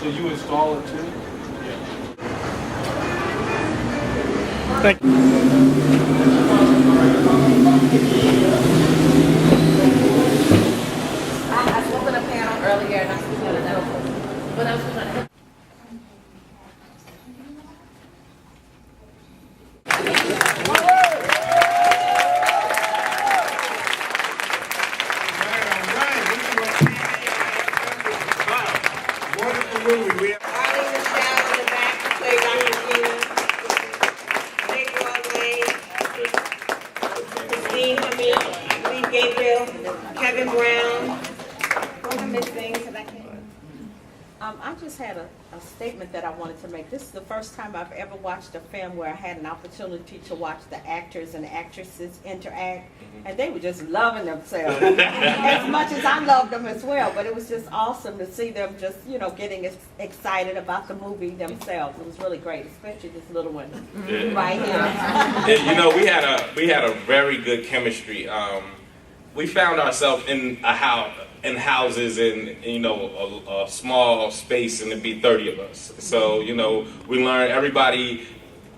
So you install it too? Thank you. I spoke on a panel earlier and I spoke on another one. When I was going I just had a statement that I wanted to make. This is the first time I've ever watched a film where I had an opportunity to watch the actors and actresses interact, and they were just loving themselves as much as I loved them as well. But it was just awesome to see them just, you know, getting excited about the movie themselves. It was really great, especially this little one right here. You know, we had a very good chemistry. We found ourselves in a house. In houses in, you know, a small space, and it'd be 30 of us. So, you know, we learned everybody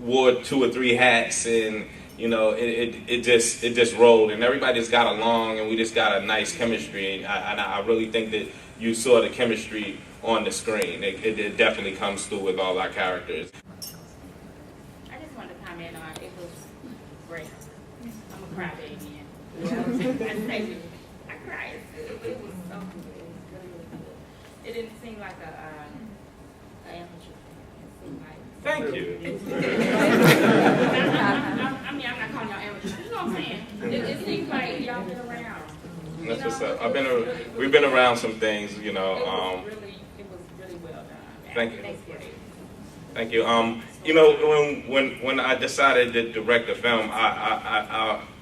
wore 2 or 3 hats, and, you know, it just rolled, and everybody just got along, and we just got a nice chemistry. And I really think that you saw the chemistry on the screen. It definitely comes through with all our characters. I just wanted to comment on it was great. I'm a crybaby. Yeah. I cried. It was so good. It was really, really good. It didn't seem like a amateur film. Thank you. I mean, I'm not calling y'all amateurs. You know what I'm saying? It seems like y'all been around. That's what's up. We've been around some things, you know. It was really well done. Thank you. Thank you. You know, when I decided to direct the film,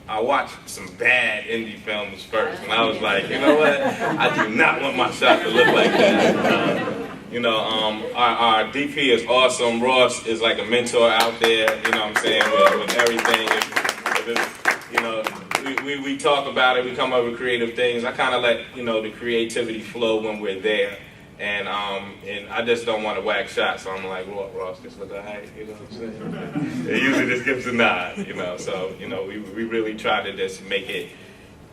I watched some bad indie films first, and I was like, you know what? I do not want my shot to look like that. You know, our DP is awesome. Ross is like a mentor out there. You know what I'm saying, with everything. You know, we talk about it. We come up with creative things. I kind of let, you know, the creativity flow when we're there. And I just don't want to whack shots, so I'm like, well, Ross, just look alright, you know what I'm saying? It usually just gives a nod, you know. So, you know, we really try to just make it,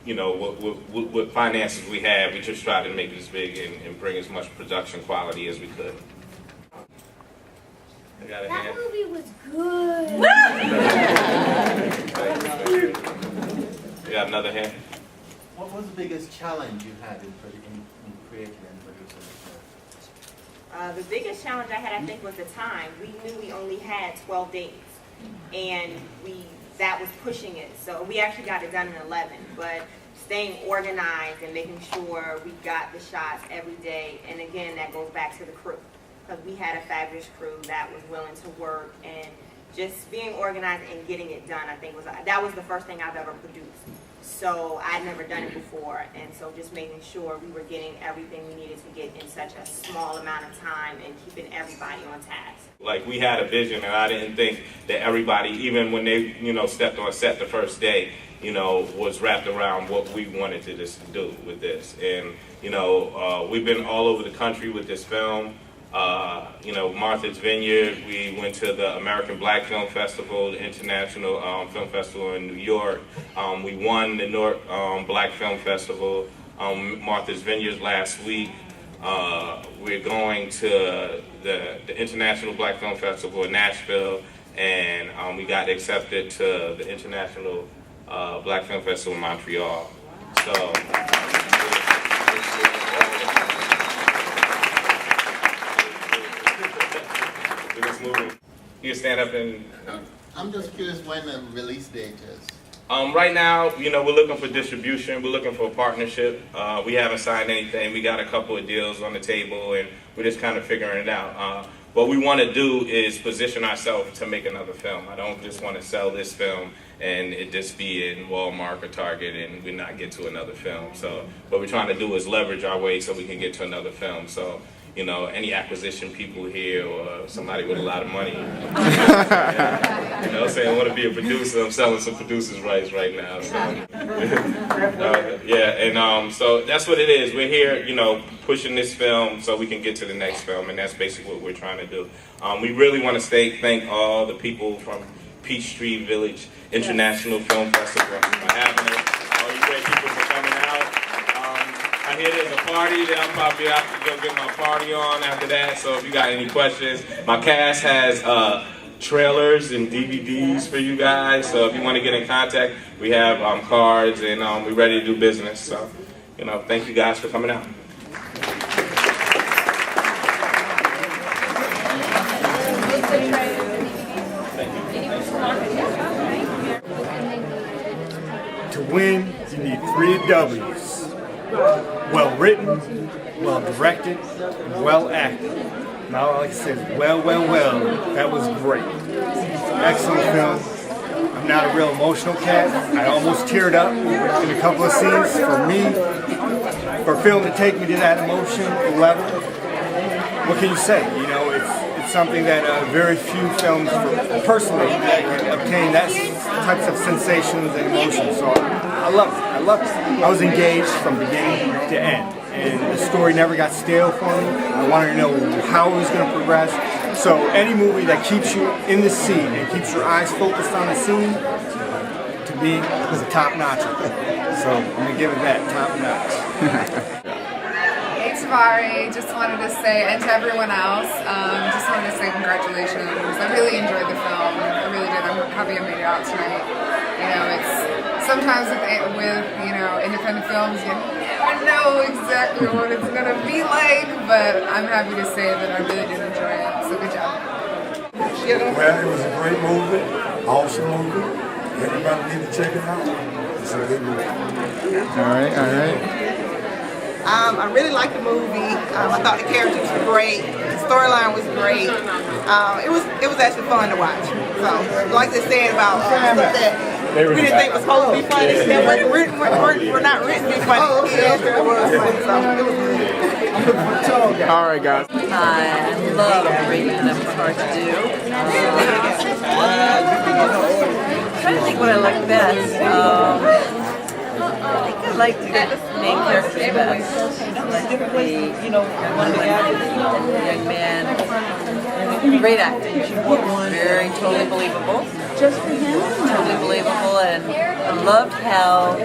you know, what finances we have, we just try to make it as big and bring as much production quality as we could. I got a That hand. movie was good. You got another hand? What was the biggest challenge you had in creating and producing? The biggest challenge I had, I think, was the time. We knew we only had 12 days, and that was pushing it. So we actually got it done in 11, but staying organized and making sure we got the shots every day. And again, that goes back to the crew, because we had a fabulous crew that was willing to work, and just being organized and getting it done, I think that was the first thing I've ever produced. So I'd never done it before, and so just making sure we were getting everything we needed to get in such a small amount of time and keeping everybody on task. Like, we had a vision, and I didn't think that everybody, even when they, you know, stepped on set the first day, you know, was wrapped around what we wanted to just do with this. And, you know, we've been all over the country with this film. You know, Martha's Vineyard, we went to the American Black Film Festival, the International Film Festival in New York. We won the North Black Film Festival, Martha's Vineyard last week. We're going to the International Black Film Festival in Nashville, and we got accepted to the International Black Film Festival in Montreal. So. You can stand up and... I'm just curious when the release date is. Right now, you know, we're looking for distribution. We're looking for a partnership. We haven't signed anything. We got a couple of deals on the table, and we're just kind of figuring it out. What we want to do is position ourselves to make another film. I don't just want to sell this film and it just be in Walmart or Target and we not get to another film. So what we're trying to do is leverage our way so we can get to another film. So, you know, any acquisition people here or somebody with a lot of money. You know what I'm saying? I want to be a producer. I'm selling some producers' rights right now. So. Yeah, and so that's what it is. We're here, you know, pushing this film so we can get to the next film, and that's basically what we're trying to do. We really want to thank all the people from Peachtree Village International Film Festival for having us. All you great people for coming out. I hear there's a party that I'm probably out to go get my party on after that. So if you got any questions, my cast has trailers and DVDs for you guys. So if you want to get in contact, we have cards, and we're ready to do business. So, you know, thank you guys for coming out. To win, you need 3 W's. Well written, well directed, and well acted. And all I can say is, well, that was great. Excellent film. I'm not a real emotional cat. I almost teared up in a couple of scenes. For me, for a film to take me to that emotion level, what can you say? You know, it's something that very few films, personally, that can obtain that types of sensations and emotions. So I loved it. I was engaged from beginning to end, and the story never got stale for me. I wanted to know how it was going to progress. So any movie that keeps you in the scene and keeps your eyes focused on the scene, to me, is a top notch. So I'm going to give it that, top notch. Hey Tabari, just wanted to say, and to everyone else, just wanted to say congratulations. I really enjoyed the film. I really did. I'm happy I made it out tonight. You know, it's sometimes with you know, independent films, you never know exactly what it's gonna be like, but I'm happy to say that I really did enjoy it. So good job. Well, it was a great movie, awesome movie. Everybody need to check it out. It's a good movie. All right. I really liked the movie. I thought the characters were great. The storyline was great. It was actually fun to watch. So, like they said about stuff that we didn't think was supposed to be funny, that we're not written to be funny. It actually was funny. So it was good. All right, guys. I love reading them for hard to do. I'm trying to think what I like best. I think I liked the main characters best. Like the one young man. Great acting. Very totally believable. Just for him? Totally believable, and I loved how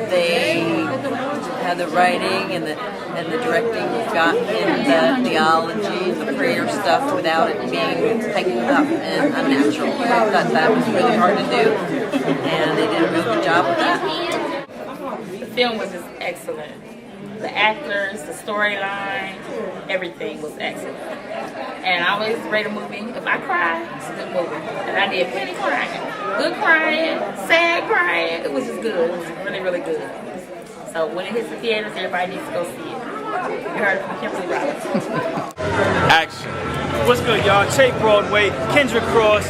the writing and the directing got in the theology, the prayer stuff without it being taken up and unnatural. I thought that was really hard to do, and they did a really good job with that. The film was just excellent. The actors, the storyline, everything was excellent. And I always rate a movie. If I cry, it's a good movie. And I did plenty crying. Good crying, sad crying. It was just good. It was really, really good. So when it hits the theaters, everybody needs to go see it. You heard it from Kimberly Roberts. Action. What's good, y'all? Che Broadway, Kendrick Cross,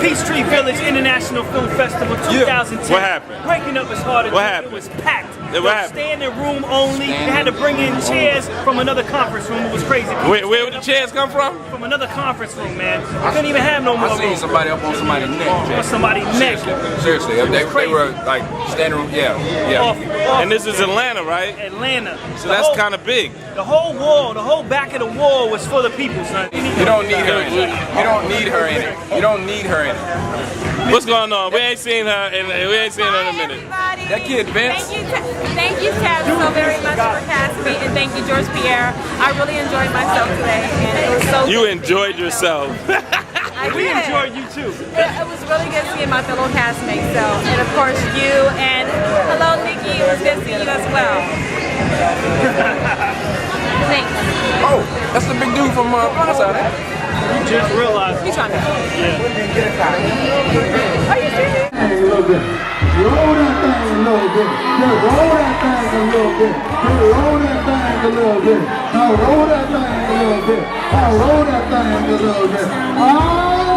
Peachtree Village International Film Festival 2010. What happened? Breaking up as hard as What happened? It was packed. What happened? Standing room only. They had to bring in chairs from another conference room. It was crazy. Where did the chairs come from? From another conference room, man. I couldn't even have no more I seen room. somebody up on somebody's neck. On somebody's neck. Seriously, they were like standing room, yeah. Off, And this is Atlanta, right? Atlanta. So that's kind of big. The whole wall, the whole back of the wall was full of people, son. You don't need her in it. You don't need her in it. You don't need her in it. What's going on? We ain't seen her in a minute. That kid Vince. Thank you, Tab, so very much for casting me, and thank you, George Pierre. I really enjoyed myself today, and it was so. You enjoyed yourself. I We did. enjoyed you too. It was really good seeing my fellow castmates, so, and of course you, and hello, Nikki. It was good seeing you as well. Thanks. Oh, that's the big dude from Blindside. You just realized. He's trying to. Hey, look good. Roll that thing a little bit. Just roll that thing a little bit. Just roll that thing a little bit. Now roll that thing a little bit. Now roll that thing a little bit. Oh!